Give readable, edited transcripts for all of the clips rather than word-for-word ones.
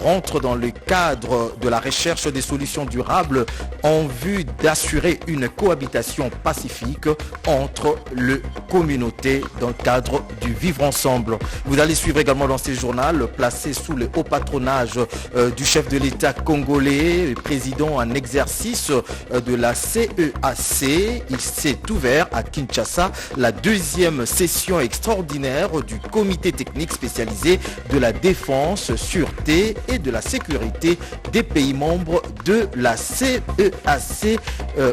rentre dans le cadre de la recherche des solutions durables en vue d'assurer une cohabitation pacifique entre les communautés dans le cadre du vivre ensemble. Vous allez suivre également dans ce journal, placé sous le haut patronage du chef de l'État congolais, président en exercice de la CEAC. Il s'est ouvert à Kinshasa la deuxième session extraordinaire du comité technique spécialisé de la défense, sûreté et de la sécurité des pays membres de la CEAC,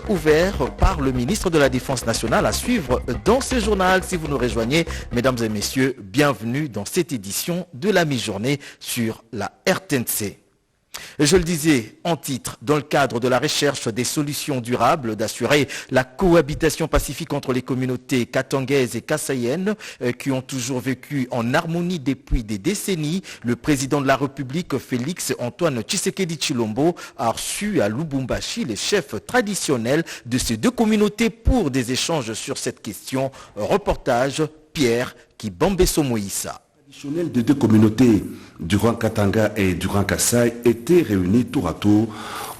ouvert par le ministre de la Défense nationale, à suivre dans ce journal. Si vous nous rejoignez, mesdames et messieurs, bienvenue dans cette édition de la mi-journée sur la RTNC. Je le disais en titre, dans le cadre de la recherche des solutions durables, d'assurer la cohabitation pacifique entre les communautés katangaises et kassaïennes qui ont toujours vécu en harmonie depuis des décennies, le président de la République, Félix Antoine Tshisekedi Tshilombo, a reçu à Lubumbashi les chefs traditionnels de ces deux communautés pour des échanges sur cette question. Reportage Pierre Kibambeso Moïsa. Les deux communautés du Grand Katanga et du Grand Kassai étaient réunies tour à tour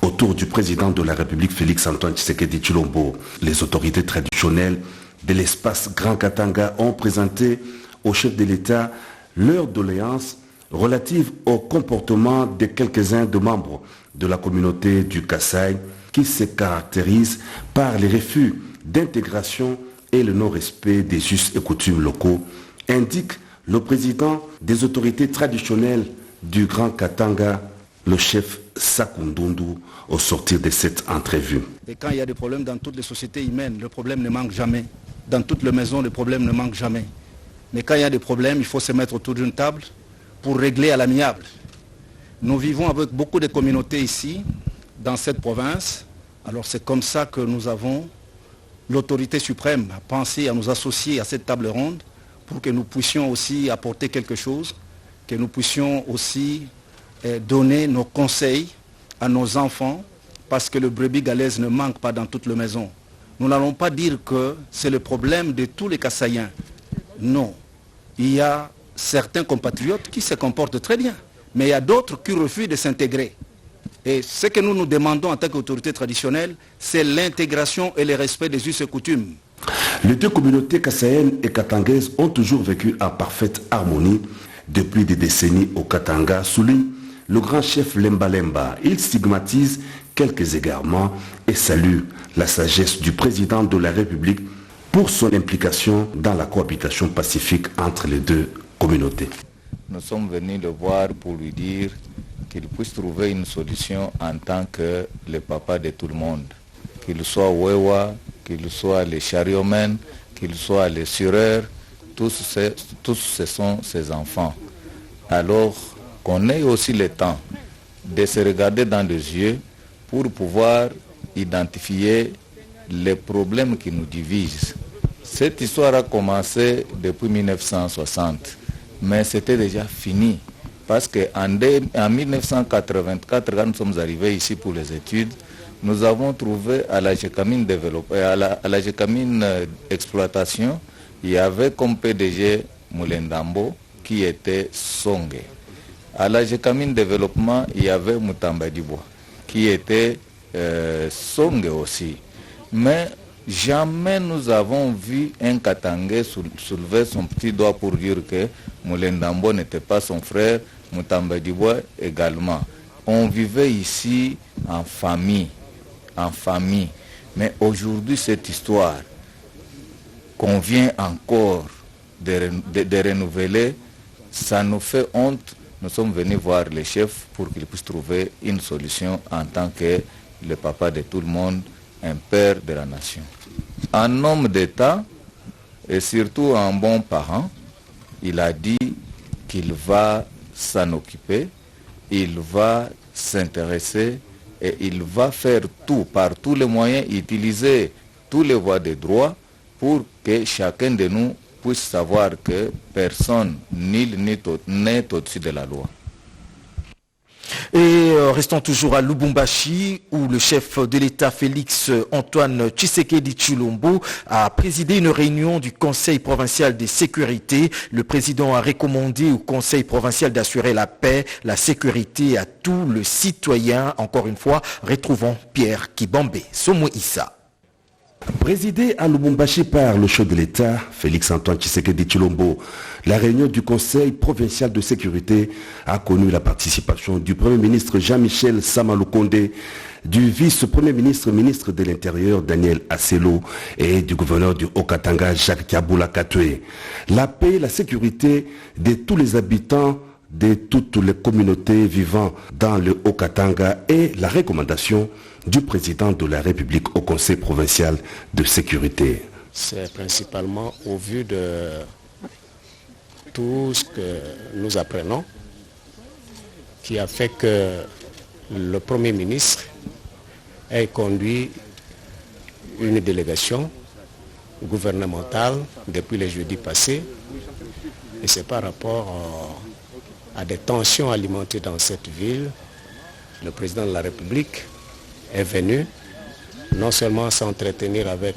autour du président de la République Félix Antoine Tshisekedi Tshilombo. Les autorités traditionnelles de l'espace Grand Katanga ont présenté au chef de l'État leurs doléances relatives au comportement de quelques-uns de membres de la communauté du Kassai qui se caractérisent par les refus d'intégration et le non-respect des us et coutumes locaux, indique le président des autorités traditionnelles du Grand Katanga, le chef Sakundundu, au sortir de cette entrevue. Et quand il y a des problèmes dans toutes les sociétés humaines, le problème ne manque jamais. Dans toutes les maisons, le problème ne manque jamais. Mais quand il y a des problèmes, il faut se mettre autour d'une table pour régler à l'amiable. Nous vivons avec beaucoup de communautés ici, dans cette province. Alors c'est comme ça que nous avons l'autorité suprême à penser à nous associer à cette table ronde pour que nous puissions aussi apporter quelque chose, que nous puissions aussi donner nos conseils à nos enfants, parce que le brebis galaise ne manque pas dans toute la maison. Nous n'allons pas dire que c'est le problème de tous les Kassaïens. Non. Il y a certains compatriotes qui se comportent très bien, mais il y a d'autres qui refusent de s'intégrer. Et ce que nous nous demandons en tant qu'autorité traditionnelle, c'est l'intégration et le respect des us et coutumes. Les deux communautés kassaïennes et katangaises ont toujours vécu en parfaite harmonie depuis des décennies au Katanga, souligne le grand chef Lemba Lemba. Il stigmatise quelques égarements et salue la sagesse du président de la République pour son implication dans la cohabitation pacifique entre les deux communautés. Nous sommes venus le voir pour lui dire qu'il puisse trouver une solution en tant que le papa de tout le monde. Qu'il soit Wewa, qu'il soit les chariomen, qu'il soit les sureurs, tous ce sont ses enfants. Alors qu'on ait aussi le temps de se regarder dans les yeux pour pouvoir identifier les problèmes qui nous divisent. Cette histoire a commencé depuis 1960, mais c'était déjà fini. Parce qu'en 1984, quand nous sommes arrivés ici pour les études, nous avons trouvé à la GECAMINE exploitation, il y avait comme PDG Moulendambo qui était Songe. À la GECAMINE développement, il y avait Mutamba Dibois qui était Songe aussi. Mais jamais nous avons vu un Katangais soulever son petit doigt pour dire que Moulendambo n'était pas son frère, Mutamba Dibois également. On vivait ici en famille. Mais aujourd'hui, cette histoire qu'on vient encore de renouveler, ça nous fait honte. Nous sommes venus voir les chefs pour qu'ils puissent trouver une solution en tant que le papa de tout le monde, un père de la nation. Un homme d'État et surtout un bon parent, il a dit qu'il va s'en occuper, il va s'intéresser et il va faire tout, par tous les moyens, utiliser tous les voies de droit pour que chacun de nous puisse savoir que personne, nul n'est au-dessus de la loi. Et restons toujours à Lubumbashi, où le chef de l'État Félix Antoine Tshisekedi Tshilombo a présidé une réunion du Conseil provincial de sécurité. Le président a recommandé au Conseil provincial d'assurer la paix, la sécurité à tous les citoyens. Encore une fois, retrouvons Pierre Kibambe, Somo Issa. Présidé à Lubumbashi par le chef de l'État, Félix Antoine Tshisekedi Tshilombo, la réunion du Conseil provincial de sécurité a connu la participation du Premier ministre Jean-Michel Samalukonde, du vice-premier ministre, ministre de l'Intérieur Daniel Asselo et du gouverneur du Haut-Katanga Jacques Kabula Katwe. La paix et la sécurité de tous les habitants de toutes les communautés vivant dans le Haut-Katanga et la recommandation du président de la République au Conseil provincial de sécurité. C'est principalement au vu de tout ce que nous apprenons qui a fait que le Premier ministre ait conduit une délégation gouvernementale depuis le jeudi passé, et c'est par rapport à des tensions alimentées dans cette ville. Le président de la République est venu non seulement s'entretenir avec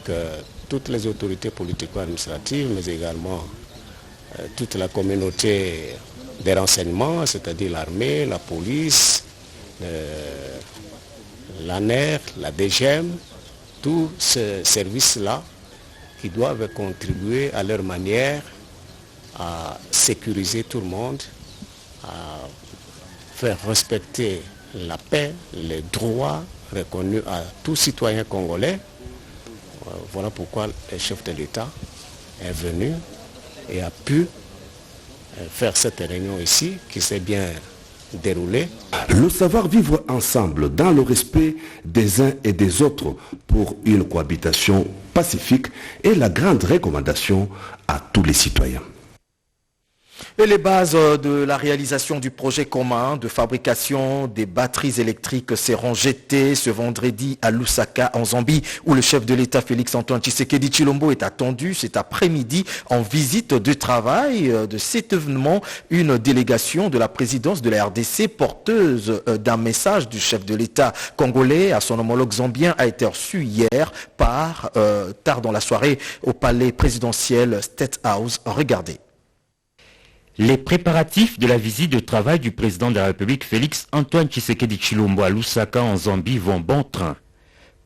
toutes les autorités politico-administratives, mais également toute la communauté des renseignements, c'est-à-dire l'armée, la police, l'ANER, la DGM, tous ces services-là qui doivent contribuer à leur manière à sécuriser tout le monde, à faire respecter la paix, les droits reconnus à tout citoyen congolais. Voilà pourquoi le chef de l'État est venu et a pu faire cette réunion ici qui s'est bien déroulée. Le savoir-vivre ensemble dans le respect des uns et des autres pour une cohabitation pacifique est la grande recommandation à tous les citoyens. Et les bases de la réalisation du projet commun de fabrication des batteries électriques seront jetées ce vendredi à Lusaka en Zambie, où le chef de l'État Félix Antoine Tshisekedi Tshilombo est attendu cet après-midi en visite de travail. De cet événement, une délégation de la présidence de la RDC porteuse d'un message du chef de l'État congolais à son homologue zambien a été reçue hier tard dans la soirée au palais présidentiel State House. Regardez. Les préparatifs de la visite de travail du président de la République Félix Antoine Tshisekedi Tshilombo à Lusaka en Zambie vont bon train.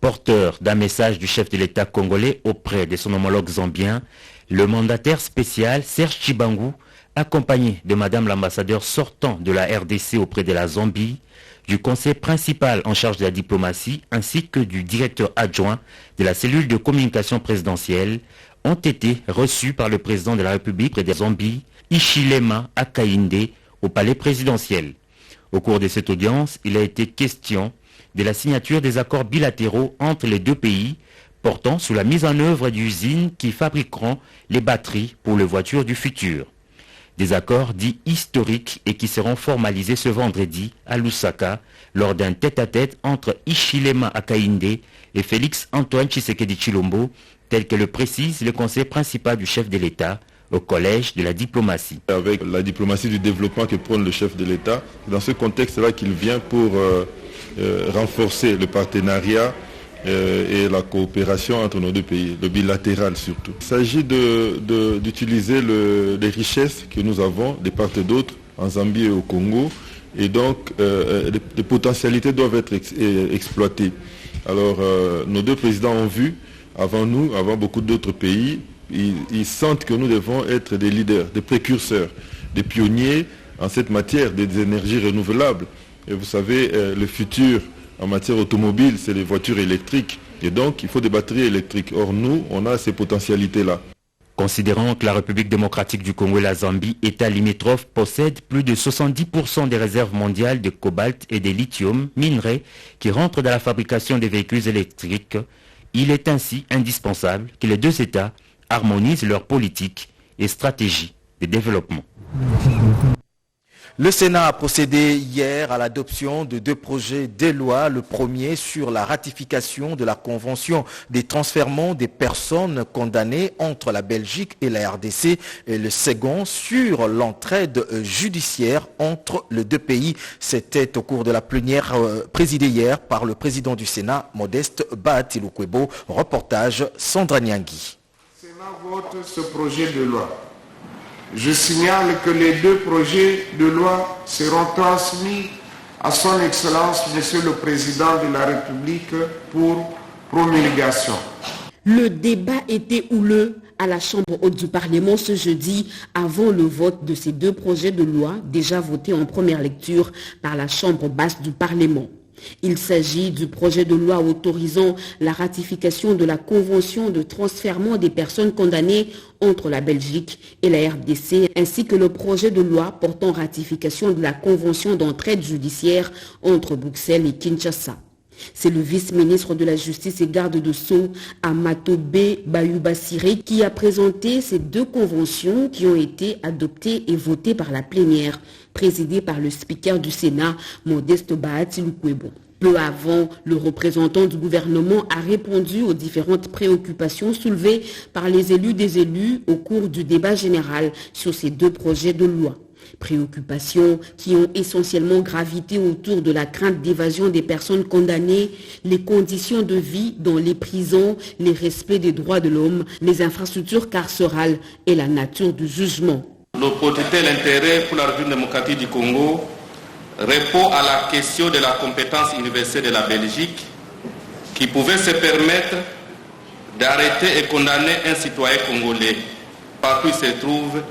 Porteur d'un message du chef de l'État congolais auprès de son homologue zambien, le mandataire spécial Serge Chibangu, accompagné de Madame l'ambassadeur sortant de la RDC auprès de la Zambie, du conseil principal en charge de la diplomatie ainsi que du directeur adjoint de la cellule de communication présidentielle, ont été reçus par le président de la République de Zambie, Hichilema Hakainde, au palais présidentiel. Au cours de cette audience, il a été question de la signature des accords bilatéraux entre les deux pays portant sur la mise en œuvre d'usines qui fabriqueront les batteries pour les voitures du futur. Des accords dits historiques et qui seront formalisés ce vendredi à Lusaka lors d'un tête-à-tête entre Hichilema Hakainde et Félix Antoine Tshisekedi Tshilombo, tel que le précise le conseil principal du chef de l'État au collège de la diplomatie. Avec la diplomatie du développement que prône le chef de l'État, dans ce contexte-là qu'il vient pour renforcer le partenariat et la coopération entre nos deux pays, le bilatéral surtout. Il s'agit d'utiliser les richesses que nous avons de part et d'autre en Zambie et au Congo, et donc les potentialités doivent être exploitées. Alors nos deux présidents ont vu, avant nous, avant beaucoup d'autres pays, ils sentent que nous devons être des leaders, des précurseurs, des pionniers en cette matière des énergies renouvelables. Et vous savez, le futur en matière automobile, c'est les voitures électriques. Et donc, il faut des batteries électriques. Or, nous, on a ces potentialités-là. Considérant que la République démocratique du Congo et la Zambie, État limitrophe, possèdent plus de 70% des réserves mondiales de cobalt et de lithium, minerais, qui rentrent dans la fabrication des véhicules électriques, il est ainsi indispensable que les deux États harmonisent leur politique et stratégie de développement. Le Sénat a procédé hier à l'adoption de 2 projets de loi. Le premier sur la ratification de la Convention des transfèrements des personnes condamnées entre la Belgique et la RDC et le second sur l'entraide judiciaire entre les 2 pays. C'était au cours de la plénière présidée hier par le président du Sénat, Modeste Bahati Lukwebo. Reportage Sandra Nyangui. Le Sénat vote ce projet de loi. Je signale que les 2 projets de loi seront transmis à son Excellence, Monsieur le Président de la République, pour promulgation. Le débat était houleux à la Chambre haute du Parlement ce jeudi avant le vote de ces 2 projets de loi déjà votés en première lecture par la Chambre basse du Parlement. Il s'agit du projet de loi autorisant la ratification de la Convention de transfèrement des personnes condamnées entre la Belgique et la RDC, ainsi que le projet de loi portant ratification de la Convention d'entraide judiciaire entre Bruxelles et Kinshasa. C'est le vice-ministre de la Justice et garde de Sceaux, Amatobe Bayoubassiré, qui a présenté ces 2 conventions qui ont été adoptées et votées par la plénière, présidée par le speaker du Sénat, Modeste Bahati Lukwebo. Peu avant, le représentant du gouvernement a répondu aux différentes préoccupations soulevées par les élus des élus au cours du débat général sur ces 2 projets de loi. Préoccupations qui ont essentiellement gravité autour de la crainte d'évasion des personnes condamnées, les conditions de vie dans les prisons, les respects des droits de l'homme, les infrastructures carcérales et la nature du jugement. L'opportunité et l'intérêt pour la République démocratique du Congo répond à la question de la compétence universelle de la Belgique qui pouvait se permettre d'arrêter et condamner un citoyen congolais partout où il se trouve.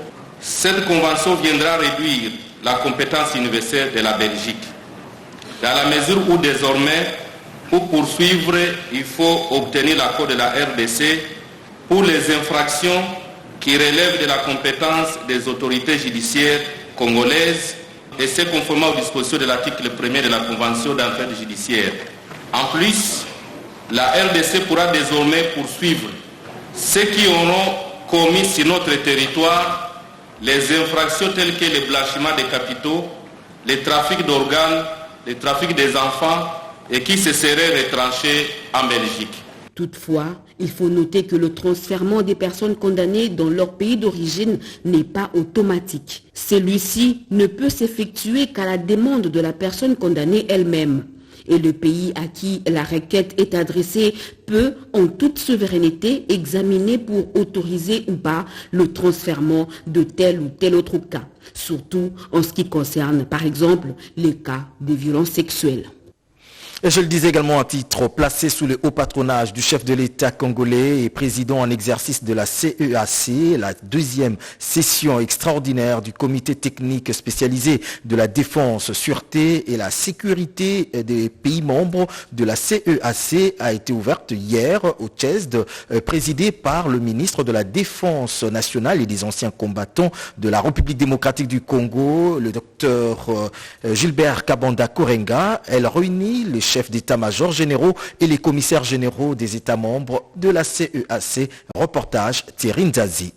Cette convention viendra réduire la compétence universelle de la Belgique, dans la mesure où désormais, pour poursuivre, il faut obtenir l'accord de la RDC pour les infractions qui relèvent de la compétence des autorités judiciaires congolaises et c'est conformément aux dispositions de l'article 1er de la Convention d'entraide judiciaire. En plus, la RDC pourra désormais poursuivre ceux qui auront commis sur notre territoire les infractions telles que le blanchiment des capitaux, le trafic d'organes, le trafic des enfants et qui se seraient retranchés en Belgique. Toutefois, il faut noter que le transfèrement des personnes condamnées dans leur pays d'origine n'est pas automatique. Celui-ci ne peut s'effectuer qu'à la demande de la personne condamnée elle-même. Et le pays à qui la requête est adressée peut, en toute souveraineté, examiner pour autoriser ou pas le transfèrement de tel ou tel autre cas, surtout en ce qui concerne, par exemple, les cas de violences sexuelles. Et je le disais également à titre placé sous le haut patronage du chef de l'État congolais et président en exercice de la CEAC, la 2e session extraordinaire du comité technique spécialisé de la défense, sûreté et la sécurité des pays membres de la CEAC a été ouverte hier au Tchède, présidée par le ministre de la Défense nationale et des anciens combattants de la République démocratique du Congo, le docteur Gilbert Kabanda Korenga. Elle réunit les chefs d'état-major généraux et les commissaires généraux des États membres de la CEAC. Reportage Thierry Nzazi.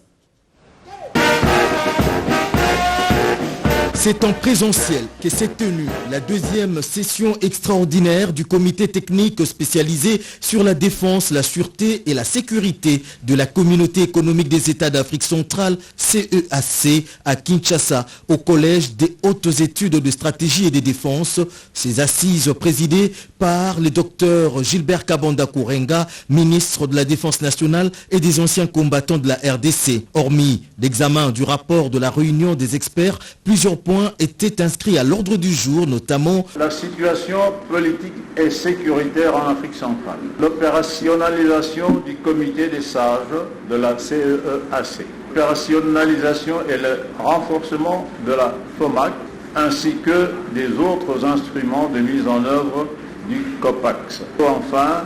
C'est en présentiel que s'est tenue la 2e session extraordinaire du comité technique spécialisé sur la défense, la sûreté et la sécurité de la communauté économique des États d'Afrique centrale, CEAC, à Kinshasa, au Collège des hautes études de stratégie et de défense. Ces assises présidées par le docteur Gilbert Kabanda Korenga, ministre de la Défense nationale et des anciens combattants de la RDC. Hormis l'examen du rapport de la réunion des experts, plusieurs points étaient inscrits à l'ordre du jour, notamment la situation politique et sécuritaire en Afrique centrale, l'opérationnalisation du comité des sages de la CEAC, l'opérationnalisation et le renforcement de la FOMAC, ainsi que des autres instruments de mise en œuvre du COPAX. Enfin,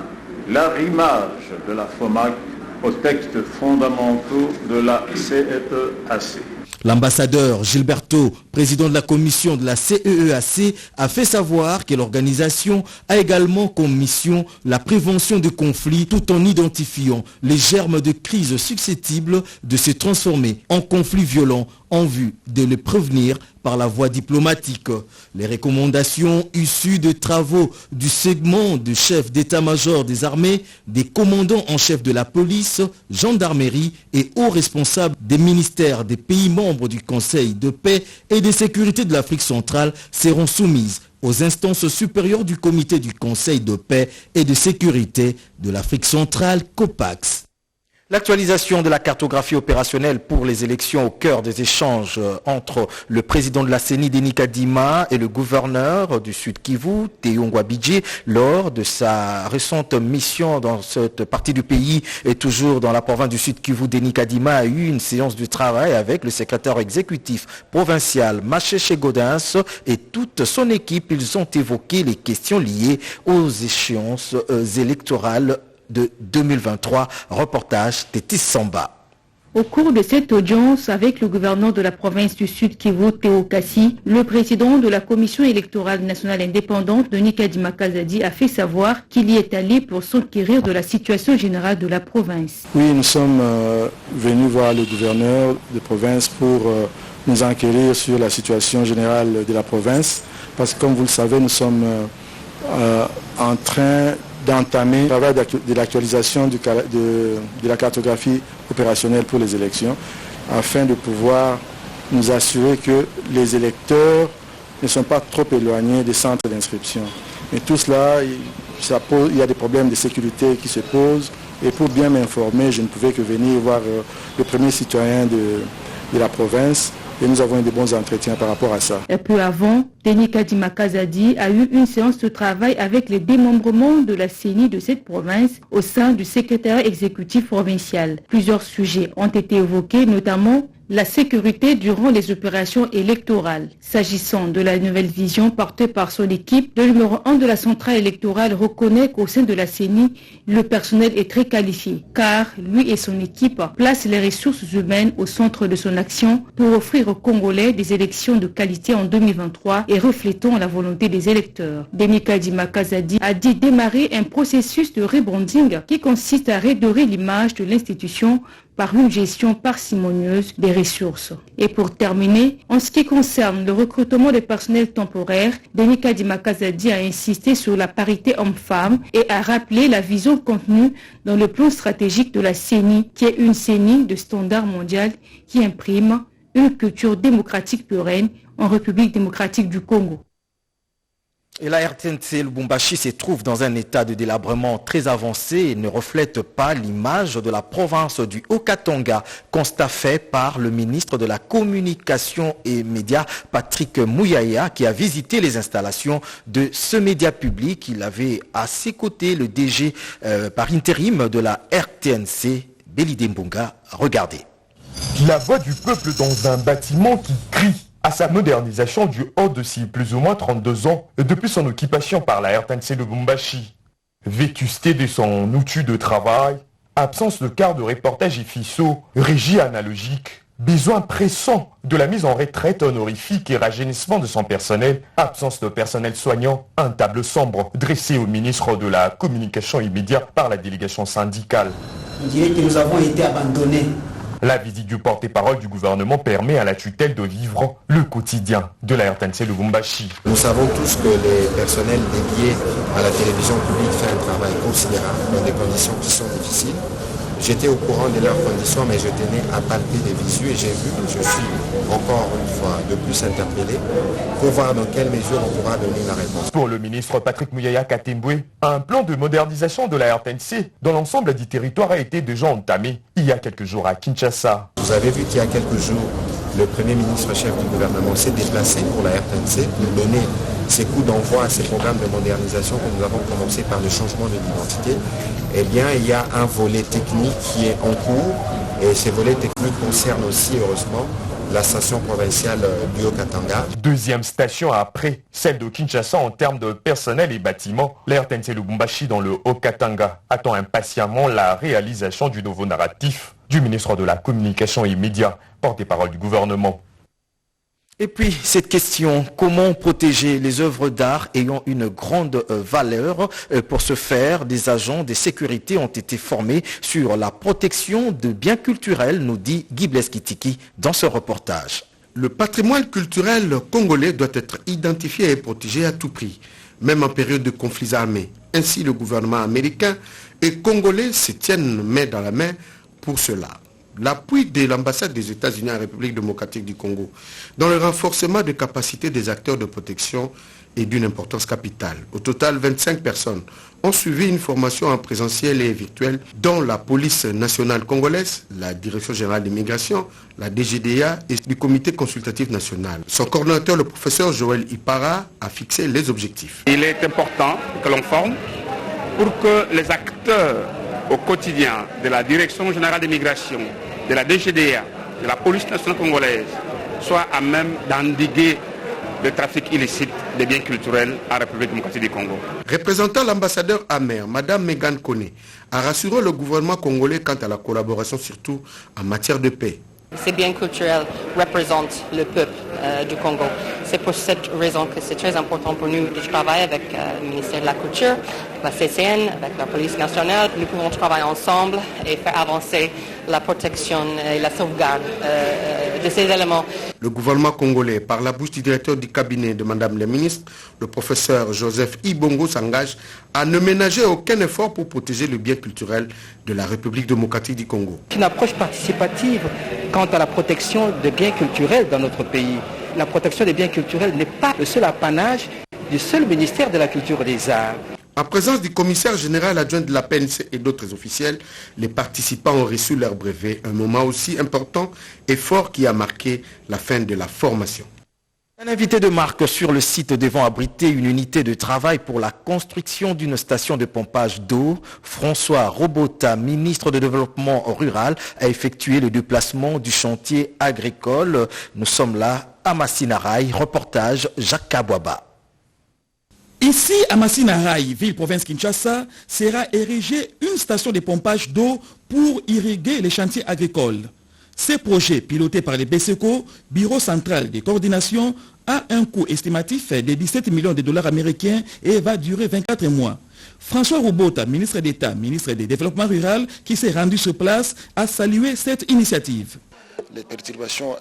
l'arrimage de la FOMAC aux textes fondamentaux de la CEAC. L'ambassadeur Gilberto président de la commission de la CEEAC, a fait savoir que l'organisation a également comme mission la prévention de conflits tout en identifiant les germes de crise susceptibles de se transformer en conflits violents en vue de les prévenir par la voie diplomatique. Les recommandations issues de travaux du segment de chef d'état-major des armées, des commandants en chef de la police, gendarmerie et hauts responsables des ministères des pays membres du Conseil de paix et de sécurité de l'Afrique centrale seront soumises aux instances supérieures du Comité du Conseil de paix et de sécurité de l'Afrique centrale, COPAX. L'actualisation de la cartographie opérationnelle pour les élections au cœur des échanges entre le président de la CENI, Denis Kadima, et le gouverneur du Sud Kivu, Théo Bidji, lors de sa récente mission dans cette partie du pays et toujours dans la province du Sud Kivu. Denis Kadima a eu une séance de travail avec le secrétaire exécutif provincial Macheche Gaudens et toute son équipe. Ils ont évoqué les questions liées aux échéances électorales de 2023. Reportage Tétis Samba. Au cours de cette audience avec le gouverneur de la province du Sud Kivu, Théo Kassi, le président de la commission électorale nationale indépendante, Denis Kadima Kazadi, a fait savoir qu'il y est allé pour s'enquérir de la situation générale de la province. Oui, nous sommes venus voir le gouverneur de province pour nous enquérir sur la situation générale de la province, parce que comme vous le savez, nous sommes en train d'entamer le travail de l'actualisation de la cartographie opérationnelle pour les élections, afin de pouvoir nous assurer que les électeurs ne sont pas trop éloignés des centres d'inscription. Mais tout cela, il y a des problèmes de sécurité qui se posent, et pour bien m'informer, je ne pouvais que venir voir le premier citoyen de la province, et nous avons eu de bons entretiens par rapport à ça. Et peu avant, Denis Kadima Kazadi a eu une séance de travail avec les démembrements de la CENI de cette province au sein du secrétariat exécutif provincial. Plusieurs sujets ont été évoqués, notamment la sécurité durant les opérations électorales. S'agissant de la nouvelle vision portée par son équipe, le numéro 1 de la centrale électorale reconnaît qu'au sein de la CENI, le personnel est très qualifié, car lui et son équipe placent les ressources humaines au centre de son action pour offrir aux Congolais des élections de qualité en 2023 et reflétant la volonté des électeurs. Denis Kadima Kazadi a dit démarrer un processus de rebranding qui consiste à redorer l'image de l'institution par une gestion parcimonieuse des ressources. Et pour terminer, en ce qui concerne le recrutement des personnels temporaires, Denis Kadima Kazadi a insisté sur la parité homme-femme et a rappelé la vision contenue dans le plan stratégique de la CENI, qui est une CENI de standard mondial qui imprime une culture démocratique pérenne en République démocratique du Congo. Et la RTNC Lubumbashi se trouve dans un état de délabrement très avancé et ne reflète pas l'image de la province du Haut-Katanga, constat fait par le ministre de la Communication et Médias, Patrick Mouyaya, qui a visité les installations de ce média public. Il avait à ses côtés le DG par intérim de la RTNC, Belide Mbunga. Regardez. La voix du peuple dans un bâtiment qui crie à sa modernisation du haut de si plus ou moins 32 ans depuis son occupation par la RTNC Lubumbashi. Vétusté de son outil de travail, absence de quart de reportage et ficeau, régie analogique, besoin pressant de la mise en retraite honorifique et rajeunissement de son personnel, absence de personnel soignant, un tableau sombre dressé au ministre de la Communication immédiate par la délégation syndicale. On dirait que nous avons été abandonnés. La visite du porte-parole du gouvernement permet à la tutelle de vivre le quotidien de la RTNC Lubumbashi. Nous savons tous que les personnels dédiés à la télévision publique font un travail considérable dans des conditions qui sont difficiles. J'étais au courant de leurs conditions, mais je tenais à palper des visus et j'ai vu que je suis encore une fois de plus interpellé pour voir dans quelle mesure on pourra donner la réponse. Pour le ministre Patrick Mouyaya Katembwe, un plan de modernisation de la RTNC dans l'ensemble du territoire a été déjà entamé il y a quelques jours à Kinshasa. Vous avez vu qu'il y a quelques jours, le Premier ministre chef du gouvernement s'est déplacé pour la RTNC pour donner ces coups d'envoi à ces programmes de modernisation que nous avons commencé par le changement de l'identité. Eh bien, il y a un volet technique qui est en cours et ces volets techniques concernent aussi, heureusement, la station provinciale du Haut-Katanga. Deuxième station après celle de Kinshasa en termes de personnel et bâtiments, la RTNC Lubumbashi dans le Haut-Katanga attend impatiemment la réalisation du nouveau narratif du ministre de la Communication et Médias, porte-parole du gouvernement. Et puis, cette question, comment protéger les œuvres d'art ayant une grande valeur? Pour ce faire, des agents de sécurité ont été formés sur la protection de biens culturels, nous dit Guy Blaise Kitiki dans ce reportage. Le patrimoine culturel congolais doit être identifié et protégé à tout prix, même en période de conflits armés. Ainsi, le gouvernement américain et congolais se tiennent main dans la main pour cela. L'appui de l'ambassade des États-Unis en République démocratique du Congo dans le renforcement des capacités des acteurs de protection est d'une importance capitale. Au total, 25 personnes ont suivi une formation en présentiel et virtuel dont la police nationale congolaise, la Direction générale d'immigration, la DGDA et du comité consultatif national. Son coordonnateur, le professeur Joël Ipara, a fixé les objectifs. Il est important que l'on forme pour que les acteurs au quotidien de la Direction générale d'immigration, de la DGDA, de la police nationale congolaise, soient à même d'endiguer le trafic illicite des biens culturels en République démocratique du Congo. Représentant l'ambassadeur amer, Madame Megan Kone, a rassuré le gouvernement congolais quant à la collaboration, surtout en matière de paix. Ces biens culturels représentent le peuple du Congo. C'est pour cette raison que c'est très important pour nous de travailler avec le ministère de la Culture, la CCN, avec la police nationale. Nous pouvons travailler ensemble et faire avancer la protection et la sauvegarde de ces éléments. Le gouvernement congolais, par la bouche du directeur du cabinet de Madame la ministre, le professeur Joseph Ibongo, s'engage à ne ménager aucun effort pour protéger le bien culturel de la République démocratique du Congo. Une approche participative quant à la protection des biens culturels dans notre pays. La protection des biens culturels n'est pas le seul apanage du seul ministère de la Culture et des Arts. En présence du commissaire général adjoint de la PNC et d'autres officiels, les participants ont reçu leur brevet, un moment aussi important et fort qui a marqué la fin de la formation. Un invité de marque sur le site devant abriter une unité de travail pour la construction d'une station de pompage d'eau. François Robota, ministre de Développement rural, a effectué le déplacement du chantier agricole. Nous sommes là à Masinaray. Reportage Jacques Kabouaba. Ici, à Masinaray, ville-province Kinshasa, sera érigée une station de pompage d'eau pour irriguer les chantiers agricoles. Ce projet, piloté par les BSECO, Bureau central de coordination, a un coût estimatif de 17 millions de dollars américains et va durer 24 mois. François Robota, ministre d'État, ministre du Développement rural, qui s'est rendu sur place, a salué cette initiative. Les perturbations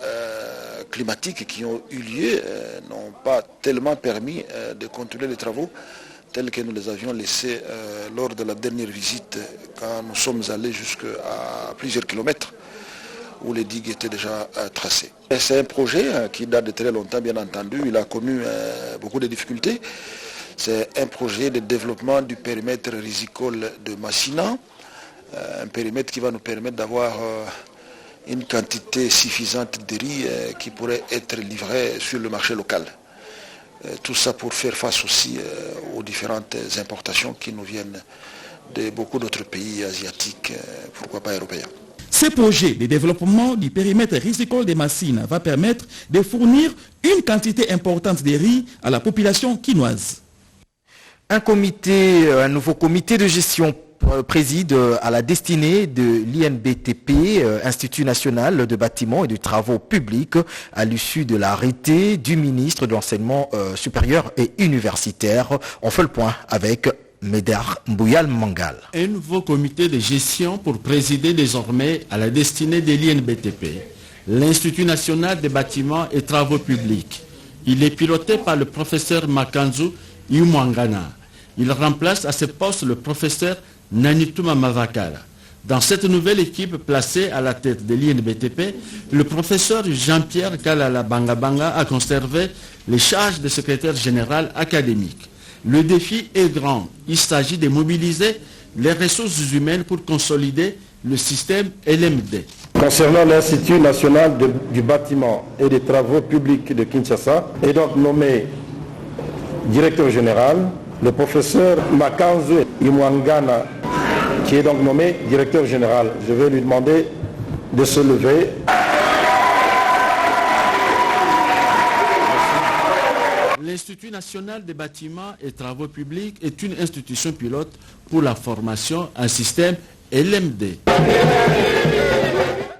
climatiques qui ont eu lieu n'ont pas tellement permis de continuer les travaux tels que nous les avions laissés lors de la dernière visite quand nous sommes allés jusqu'à plusieurs kilomètres où les digues étaient déjà tracées. C'est un projet qui date de très longtemps, bien entendu. Il a connu beaucoup de difficultés. C'est un projet de développement du périmètre risicole de Massina, un périmètre qui va nous permettre d'avoir une quantité suffisante de riz qui pourrait être livrée sur le marché local. Tout ça pour faire face aussi aux différentes importations qui nous viennent de beaucoup d'autres pays asiatiques, pourquoi pas européens. Ce projet de développement du périmètre risicole de Massina va permettre de fournir une quantité importante de riz à la population quinoise. Un nouveau comité de gestion préside à la destinée de l'INBTP, Institut national de bâtiments et de travaux publics, à l'issue de l'arrêté du ministre de l'enseignement supérieur et universitaire. On fait le point avec Médard Mbouyal Mangal. Un nouveau comité de gestion pour présider désormais à la destinée de l'INBTP, l'Institut national des bâtiments et travaux publics. Il est piloté par le professeur Makanzu Yumwangana. Il remplace à ce poste le professeur Nanituma Mavakala. Dans cette nouvelle équipe placée à la tête de l'INBTP, le professeur Jean-Pierre Kalala Bangabanga a conservé les charges de secrétaire général académique. Le défi est grand. Il s'agit de mobiliser les ressources humaines pour consolider le système LMD. Concernant l'Institut national du bâtiment et des travaux publics de Kinshasa, est donc nommé directeur général le professeur Makanzu Imwangana, qui est donc nommé directeur général. Je vais lui demander de se lever. L'Institut national des bâtiments et travaux publics est une institution pilote pour la formation en système LMD.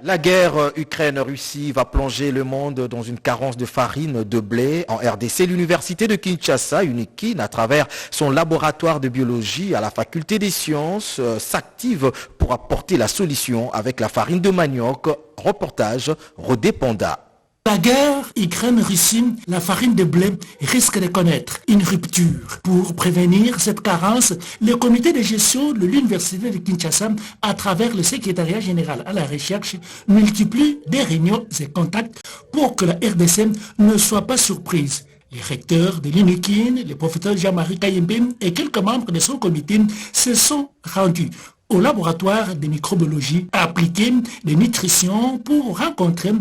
La guerre Ukraine-Russie va plonger le monde dans une carence de farine de blé. En RDC, l'université de Kinshasa, UNIKIN, à travers son laboratoire de biologie à la faculté des sciences, s'active pour apporter la solution avec la farine de manioc. Reportage Rodé Panda. La guerre Ukraine-Russie, la farine de blé risque de connaître une rupture. Pour prévenir cette carence, le comité de gestion de l'université de Kinshasa, à travers le secrétariat général à la recherche, multiplie des réunions et contacts pour que la RDC ne soit pas surprise. Les recteurs de l'UNIKIN, le professeur Jean-Marie Kayembe et quelques membres de son comité se sont rendus au laboratoire de microbiologie appliquée de nutrition pour rencontrer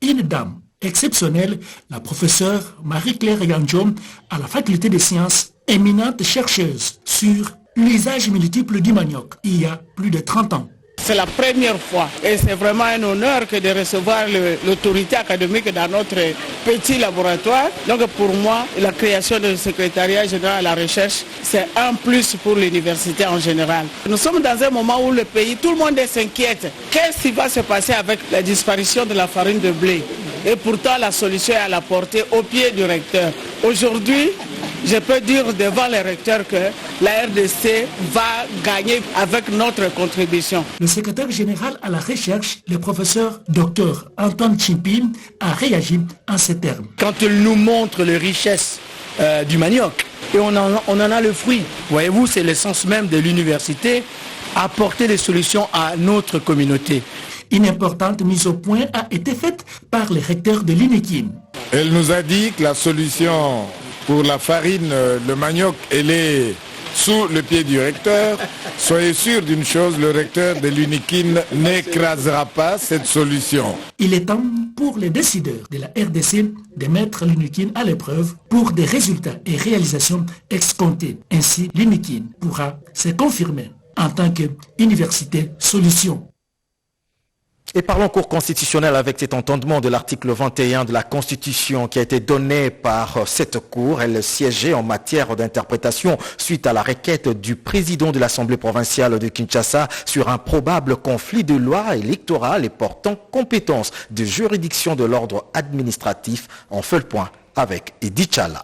une dame exceptionnelle, la professeure Marie-Claire Yanjo, à la faculté des sciences, éminente chercheuse sur l'usage multiple du manioc il y a plus de 30 ans. C'est la première fois et c'est vraiment un honneur que de recevoir l'autorité académique dans notre petit laboratoire. Donc pour moi, la création du secrétariat général à la recherche, c'est un plus pour l'université en général. Nous sommes dans un moment où le pays, tout le monde s'inquiète. Qu'est-ce qui va se passer avec la disparition de la farine de blé? Et pourtant la solution est à la portée au pied du recteur. Aujourd'hui, je peux dire devant les recteurs que la RDC va gagner avec notre contribution. Le secrétaire général à la recherche, le professeur Dr Antoine Chimpi, a réagi en ces termes. Quand il nous montre les richesses du manioc, et on en a le fruit. Voyez-vous, c'est l'essence même de l'université, apporter des solutions à notre communauté. Une importante mise au point a été faite par les recteurs de l'UNIKIN. Elle nous a dit que la solution pour la farine, le manioc, elle est sous le pied du recteur. Soyez sûr d'une chose, le recteur de l'UNIKIN n'écrasera pas cette solution. Il est temps pour les décideurs de la RDC de mettre l'UNIKIN à l'épreuve pour des résultats et réalisations escomptés. Ainsi, l'UNIKIN pourra se confirmer en tant qu'université solution. Et parlons cours constitutionnel avec cet entendement de l'article 21 de la Constitution qui a été donné par cette cour. Elle siégeait en matière d'interprétation suite à la requête du président de l'Assemblée provinciale de Kinshasa sur un probable conflit de loi électorale et portant compétence de juridiction de l'ordre administratif. On fait le point avec Edith Chala.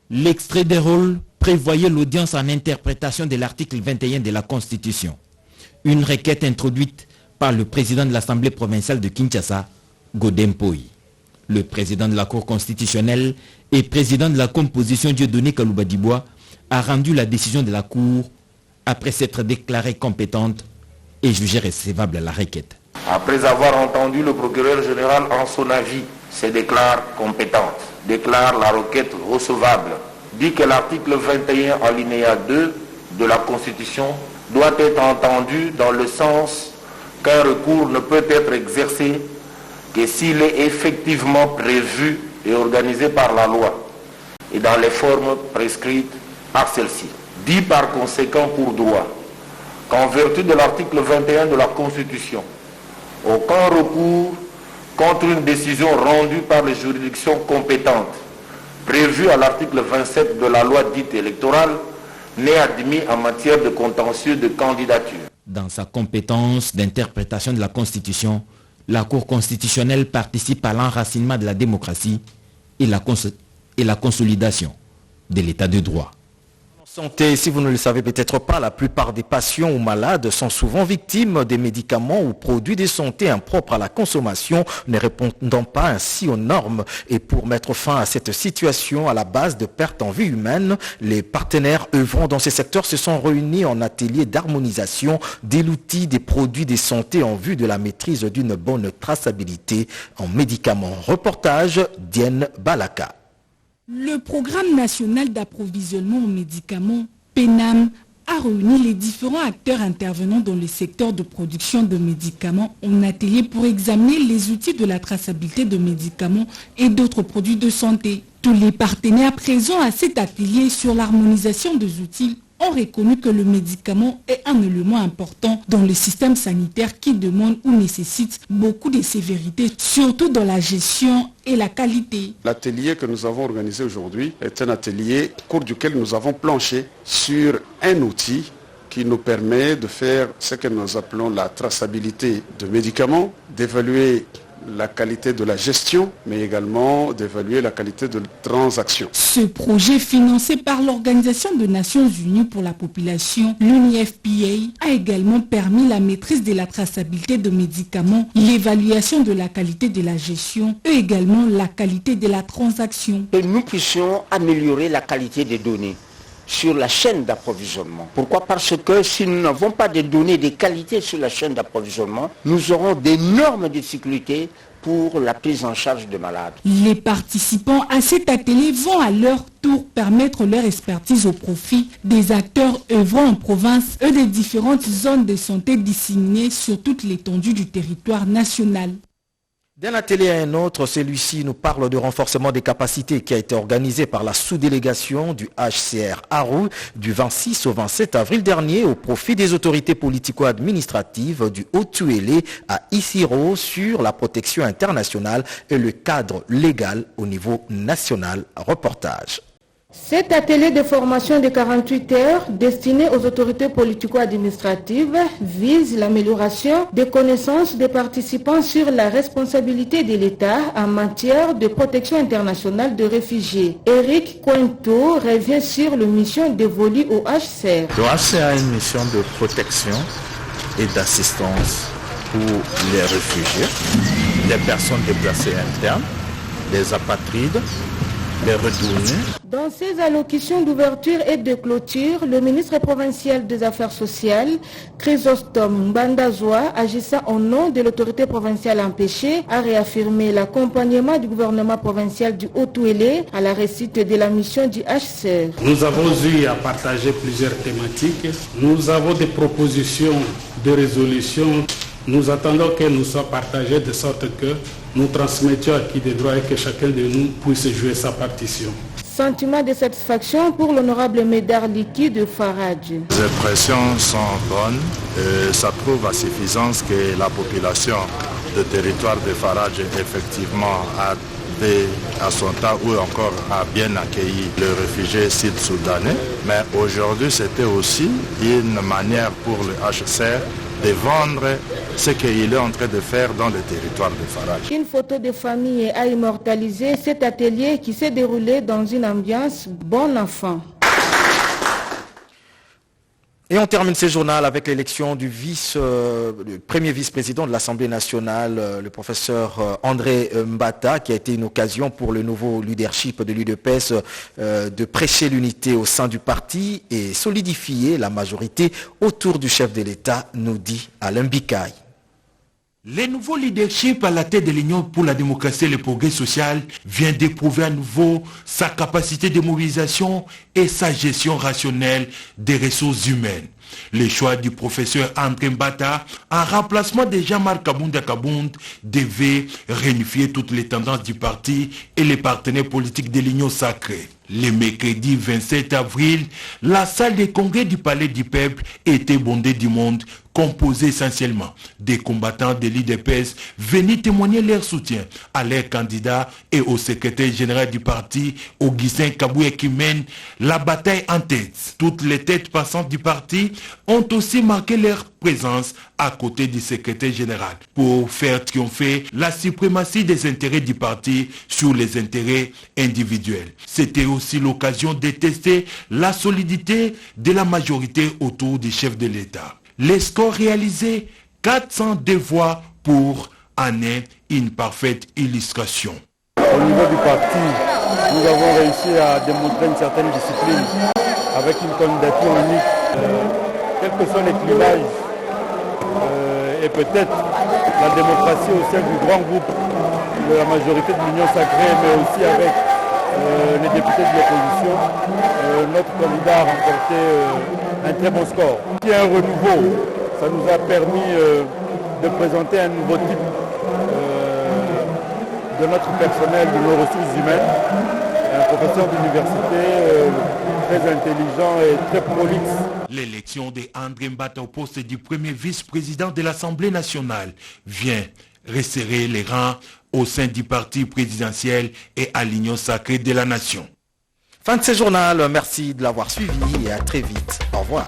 L'extrait des rôles prévoyait l'audience en interprétation de l'article 21 de la Constitution. Une requête introduite par le président de l'Assemblée provinciale de Kinshasa, Godem Poi. Le président de la Cour constitutionnelle et président de la composition Dieudonné Kaloubadibois a rendu la décision de la Cour après s'être déclarée compétente et jugée recevable à la requête. Après avoir entendu le procureur général en son avis, se déclare compétente, déclare la requête recevable, dit que l'article 21 alinéa 2 de la Constitution doit être entendu dans le sens qu'un recours ne peut être exercé que s'il est effectivement prévu et organisé par la loi et dans les formes prescrites par celle-ci. Dit par conséquent pour droit qu'en vertu de l'article 21 de la Constitution, aucun recours contre une décision rendue par les juridictions compétentes prévu à l'article 27 de la loi dite électorale n'est admis en matière de contentieux de candidature. Dans sa compétence d'interprétation de la Constitution, la Cour constitutionnelle participe à l'enracinement de la démocratie et la consolidation de l'état de droit. Santé, si vous ne le savez peut-être pas, la plupart des patients ou malades sont souvent victimes des médicaments ou produits de santé impropres à la consommation, ne répondant pas ainsi aux normes. Et pour mettre fin à cette situation, à la base de pertes en vie humaine, les partenaires œuvrant dans ces secteurs se sont réunis en atelier d'harmonisation de l'outil des produits de santé en vue de la maîtrise d'une bonne traçabilité en médicaments. Reportage Diane Balaka. Le programme national d'approvisionnement en médicaments, PENAM, a réuni les différents acteurs intervenant dans le secteur de production de médicaments en atelier pour examiner les outils de la traçabilité de médicaments et d'autres produits de santé. Tous les partenaires présents à cet atelier sur l'harmonisation des outils ont reconnu que le médicament est un élément important dans le système sanitaire qui demande ou nécessite beaucoup de sévérité, surtout dans la gestion et la qualité. L'atelier que nous avons organisé aujourd'hui est un atelier au cours duquel nous avons planché sur un outil qui nous permet de faire ce que nous appelons la traçabilité de médicaments, d'évaluer la qualité de la gestion, mais également d'évaluer la qualité de transactions. Ce projet financé par l'Organisation des Nations Unies pour la population, l'UNFPA, a également permis la maîtrise de la traçabilité de médicaments, l'évaluation de la qualité de la gestion et également la qualité de la transaction. Que nous puissions améliorer la qualité des données sur la chaîne d'approvisionnement. Pourquoi? Parce que si nous n'avons pas de données de qualité sur la chaîne d'approvisionnement, nous aurons d'énormes difficultés pour la prise en charge de malades. Les participants à cet atelier vont à leur tour permettre leur expertise au profit des acteurs œuvrant en province et des différentes zones de santé disséminées sur toute l'étendue du territoire national. D'un atelier à un autre, celui-ci nous parle de renforcement des capacités qui a été organisé par la sous-délégation du HCR Aru du 26 au 27 avril dernier au profit des autorités politico-administratives du Haut-Tuélé à Isiro sur la protection internationale et le cadre légal au niveau national. Reportage. Cet atelier de formation de 48 heures destiné aux autorités politico-administratives vise l'amélioration des connaissances des participants sur la responsabilité de l'État en matière de protection internationale de réfugiés. Eric Cointo revient sur la mission dévolue au HCR. Le HCR a une mission de protection et d'assistance pour les réfugiés, les personnes déplacées internes, les apatrides, les retournés. Dans ses allocutions d'ouverture et de clôture, le ministre provincial des Affaires sociales, Chrysostome Mbandazoa, agissant au nom de l'autorité provinciale empêchée, a réaffirmé l'accompagnement du gouvernement provincial du Haut-Tuélé à la réussite de la mission du HCR. Nous avons eu à partager plusieurs thématiques. Nous avons des propositions de résolution. Nous attendons qu'elles nous soient partagées de sorte que nous transmettions à qui de droit et que chacun de nous puisse jouer sa partition. Sentiment de satisfaction pour l'honorable Médard Liki de Faradj. Les impressions sont bonnes et ça prouve à suffisance que la population de territoire de Faradj effectivement a à son temps ou encore a bien accueilli le réfugié sud-soudanais. Mais aujourd'hui, c'était aussi une manière pour le HCR de vendre ce qu'il est en train de faire dans le territoire de Faradj. Une photo de famille a immortalisé cet atelier qui s'est déroulé dans une ambiance bon enfant. Et on termine ce journal avec l'élection du premier vice-président de l'Assemblée nationale, le professeur André Mbata, qui a été une occasion pour le nouveau leadership de l'UDPS de prêcher l'unité au sein du parti et solidifier la majorité autour du chef de l'État, nous dit Alain Bikaï. Le nouveau leadership à la tête de l'Union pour la démocratie et le progrès social vient d'éprouver à nouveau sa capacité de mobilisation et sa gestion rationnelle des ressources humaines. Le choix du professeur André Mbata en remplacement de Jean-Marc Kabounda Kabound devait réunifier toutes les tendances du parti et les partenaires politiques de l'Union sacrée. Le mercredi 27 avril, la salle des congrès du Palais du Peuple était bondée du monde, composée essentiellement des combattants de l'UDPS venus témoigner leur soutien à leur candidat et au secrétaire général du parti, Augustin Kabouya, qui mène la bataille en tête. Toutes les têtes passantes du parti ont aussi marqué leur présence à côté du secrétaire général pour faire triompher la suprématie des intérêts du parti sur les intérêts individuels. C'était aussi l'occasion de tester la solidité de la majorité autour du chef de l'État. Les scores réalisés, 402 voix pour en est une parfaite illustration. Au niveau du parti, nous avons réussi à démontrer une certaine discipline avec une candidature unique. Quel que soit les clivages et peut-être la démocratie au sein du grand groupe de la majorité de l'Union sacrée, mais aussi avec les députés de l'opposition, notre candidat a remporté un très bon score. Il y a un renouveau, ça nous a permis de présenter un nouveau type de notre personnel, de nos ressources humaines, un professeur d'université très intelligent et très prolixe. L'élection de André Mbata au poste du premier vice-président de l'Assemblée nationale vient resserrer les rangs au sein du parti présidentiel et à l'Union sacrée de la nation. Fin de ce journal, merci de l'avoir suivi et à très vite. Au revoir.